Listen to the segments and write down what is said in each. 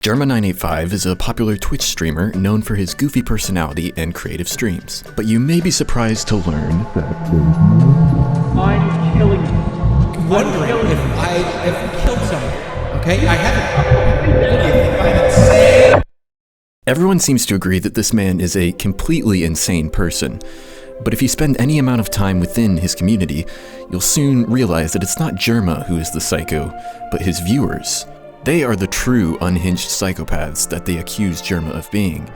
Jerma985 is a popular Twitch streamer known for his goofy personality and creative streams. But you may be surprised to learn that I'm killing you. Wondering if I killed someone. Okay? I haven't. What do you think I'm insane? Everyone seems to agree that this man is a completely insane person. But if you spend any amount of time within his community, you'll soon realize that it's not Jerma who is the psycho, but his viewers. They are the true unhinged psychopaths that they accuse Jerma of being,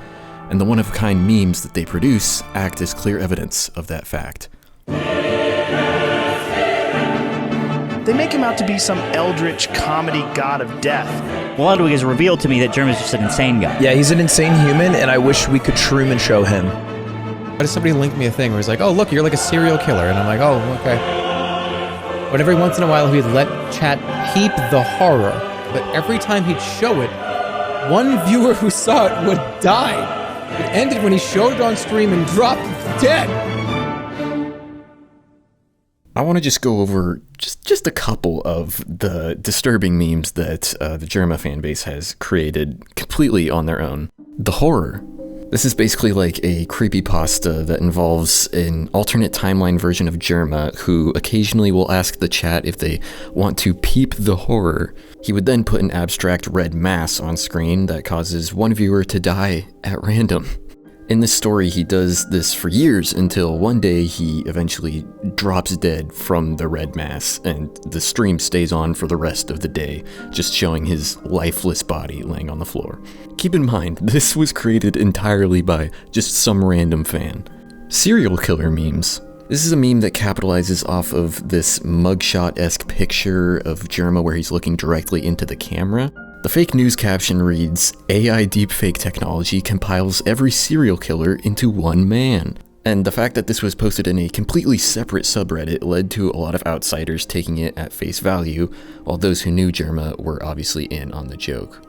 and the one-of-a-kind memes that they produce act as clear evidence of that fact. They make him out to be some eldritch comedy god of death. Well, Ludwig has revealed to me that Jerma's just an insane guy. Yeah, he's an insane human, and I wish we could Truman show him. Why does somebody link me a thing where he's like, oh, look, you're like a serial killer. And I'm like, oh, okay. But every once in a while, he'd let chat peep the horror. But every time he'd show it, one viewer who saw it would die. It ended when he showed it on stream and dropped dead. I want to just go over just a couple of the disturbing memes that the Jerma fanbase has created completely on their own. The horror. This is basically like a creepypasta that involves an alternate timeline version of Jerma who occasionally will ask the chat if they want to peep the horror. He would then put an abstract red mass on screen that causes one viewer to die at random. In this story, he does this for years until one day he eventually drops dead from the red mass, and the stream stays on for the rest of the day, just showing his lifeless body laying on the floor. Keep in mind, this was created entirely by just some random fan. Serial killer memes. This is a meme that capitalizes off of this mugshot-esque picture of Jerma where he's looking directly into the camera. The fake news caption reads, AI deepfake technology compiles every serial killer into one man. And the fact that this was posted in a completely separate subreddit led to a lot of outsiders taking it at face value, while those who knew Jerma were obviously in on the joke.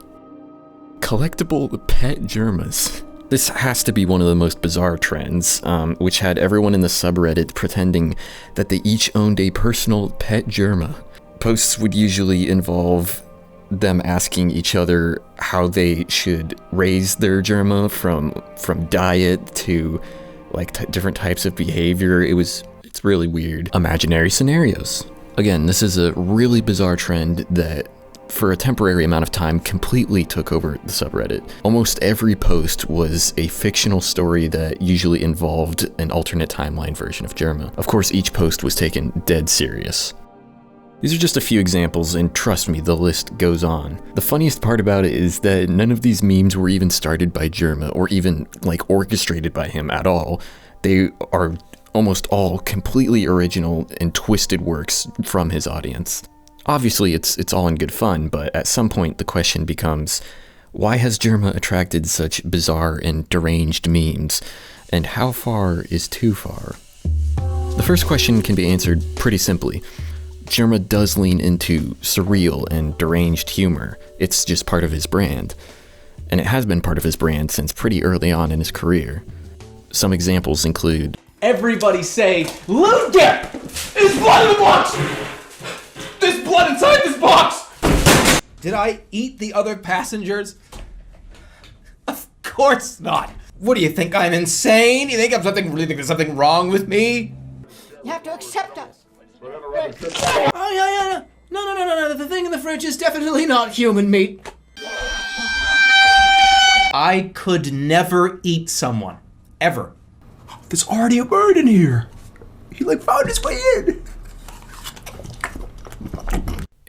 Collectible pet Jermas. This has to be one of the most bizarre trends, which had everyone in the subreddit pretending that they each owned a personal pet Jerma. Posts would usually involve them asking each other how they should raise their Jerma from diet to like different types of behavior. It's really weird. Imaginary scenarios. Again, this is a really bizarre trend that for a temporary amount of time completely took over the subreddit. Almost every post was a fictional story that usually involved an alternate timeline version of Jerma. Of course, each post was taken dead serious. These are just a few examples, and trust me, the list goes on. The funniest part about it is that none of these memes were even started by Jerma, or even, like, orchestrated by him at all. They are almost all completely original and twisted works from his audience. Obviously, it's all in good fun, but at some point the question becomes, why has Jerma attracted such bizarre and deranged memes? And how far is too far? The first question can be answered pretty simply. Jerma does lean into surreal and deranged humor. It's just part of his brand. And it has been part of his brand since pretty early on in his career. Some examples include, Everybody say, Loot Dip! There's blood in the box! There's blood inside this box! Did I eat the other passengers? Of course not. What do you think, I'm insane? You think there's something wrong with me? You have to accept us. Oh, yeah. No. The thing in the fridge is definitely not human meat. I could never eat someone. Ever. There's already a bird in here. He found his way in.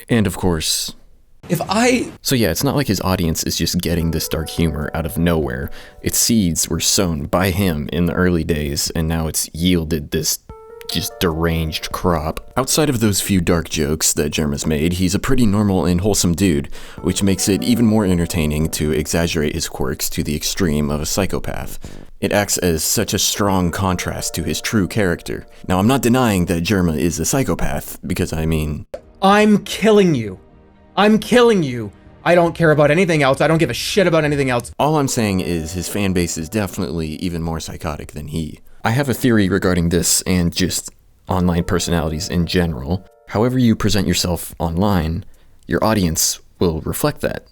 and of course, So yeah, it's not like his audience is just getting this dark humor out of nowhere. Its seeds were sown by him in the early days, and now it's yielded this just deranged crop. Outside of those few dark jokes that Jerma's made, he's a pretty normal and wholesome dude, which makes it even more entertaining to exaggerate his quirks to the extreme of a psychopath. It acts as such a strong contrast to his true character. Now, I'm not denying that Jerma is a psychopath, because I'm killing you. I'm killing you. I don't care about anything else. I don't give a shit about anything else. All I'm saying is his fan base is definitely even more psychotic than he. I have a theory regarding this and just online personalities in general. However you present yourself online, your audience will reflect that.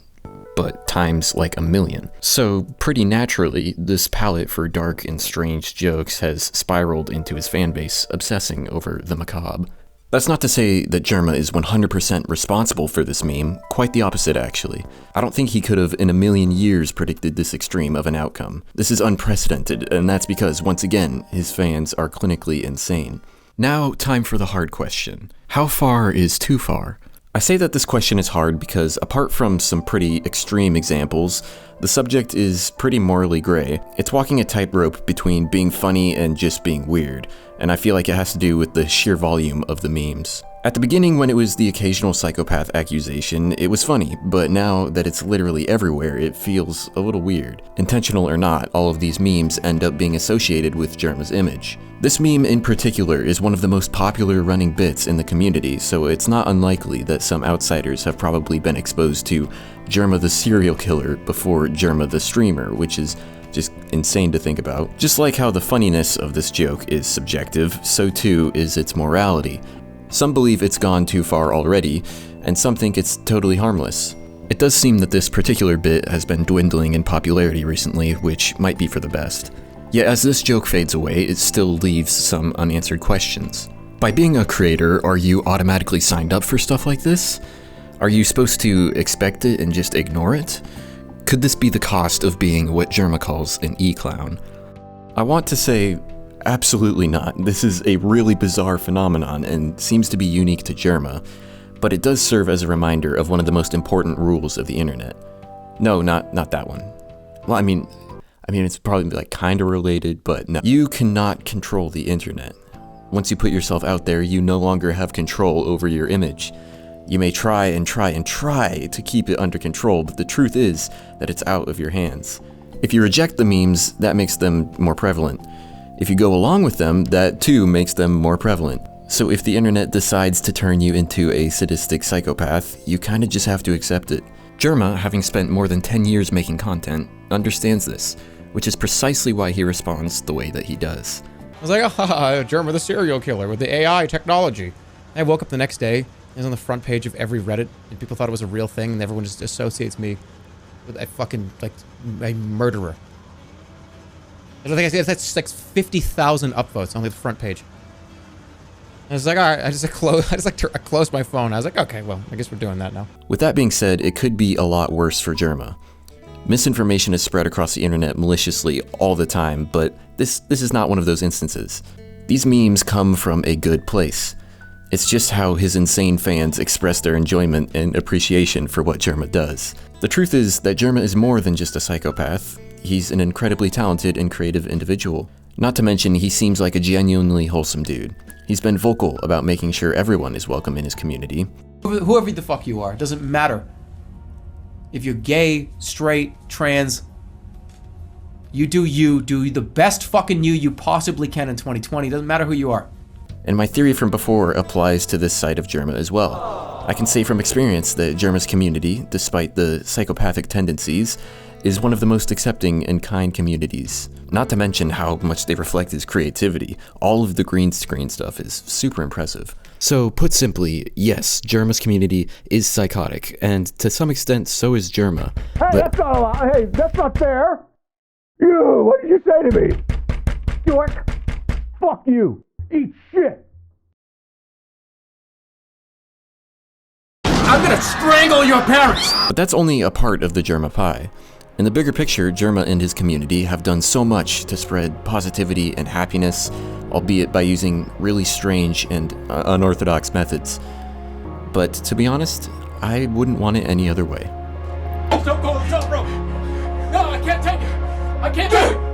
but times like a million. So pretty naturally, this palette for dark and strange jokes has spiraled into his fanbase, obsessing over the macabre. That's not to say that Jerma is 100% responsible for this meme, quite the opposite actually. I don't think he could have in a million years predicted this extreme of an outcome. This is unprecedented, and that's because, once again, his fans are clinically insane. Now, time for the hard question. How far is too far? I say that this question is hard because, apart from some pretty extreme examples, the subject is pretty morally gray. It's walking a tightrope between being funny and just being weird, and I feel like it has to do with the sheer volume of the memes. At the beginning, when it was the occasional psychopath accusation, it was funny, but now that it's literally everywhere, it feels a little weird. Intentional or not, all of these memes end up being associated with Jerma's image. This meme in particular is one of the most popular running bits in the community, so it's not unlikely that some outsiders have probably been exposed to Jerma the serial killer before Jerma the streamer, which is just insane to think about. Just like how the funniness of this joke is subjective, so too is its morality. Some believe it's gone too far already, and some think it's totally harmless. It does seem that this particular bit has been dwindling in popularity recently, which might be for the best. Yet as this joke fades away, it still leaves some unanswered questions. By being a creator, are you automatically signed up for stuff like this? Are you supposed to expect it and just ignore it? Could this be the cost of being what Jerma calls an e-clown? I want to say, absolutely not. This is a really bizarre phenomenon and seems to be unique to Jerma, but it does serve as a reminder of one of the most important rules of the internet. No, not that one. Well, I mean, it's probably like kind of related, but no. You cannot control the internet. Once you put yourself out there, you no longer have control over your image. You may try to keep it under control, but the truth is that it's out of your hands. If you reject the memes, that makes them more prevalent. If you go along with them, that too makes them more prevalent. So if the internet decides to turn you into a sadistic psychopath, you kinda just have to accept it. Jerma, having spent more than 10 years making content, understands this, which is precisely why he responds the way that he does. I was like, oh, haha, Jerma the serial killer with the AI technology. I woke up the next day, it was on the front page of every Reddit, and people thought it was a real thing, and everyone just associates me with a fucking, like, a murderer. I don't think I see that's like 50,000 upvotes on the front page. I was like, all right, I closed my phone. I was like, okay, well, I guess we're doing that now. With that being said, it could be a lot worse for Jerma. Misinformation is spread across the internet maliciously all the time, but this is not one of those instances. These memes come from a good place. It's just how his insane fans express their enjoyment and appreciation for what Jerma does. The truth is that Jerma is more than just a psychopath. He's an incredibly talented and creative individual. Not to mention, he seems like a genuinely wholesome dude. He's been vocal about making sure everyone is welcome in his community. Whoever the fuck you are, it doesn't matter. If you're gay, straight, trans, you do the best fucking you possibly can in 2020. Doesn't matter who you are. And my theory from before applies to this side of Jerma as well. I can say from experience that Jerma's community, despite the psychopathic tendencies, is one of the most accepting and kind communities. Not to mention how much they reflect his creativity. All of the green screen stuff is super impressive. So put simply, yes, Jerma's community is psychotic, and to some extent so is Jerma. Hey, that's not a lot. Hey, that's not fair. You, what did you say to me? Dork. Fuck you. Eat shit. I'm gonna strangle your parents! But that's only a part of the Jerma pie. In the bigger picture, Jerma and his community have done so much to spread positivity and happiness, albeit by using really strange and unorthodox methods. But to be honest, I wouldn't want it any other way. Don't go, bro! No, I can't take it! I can't do it!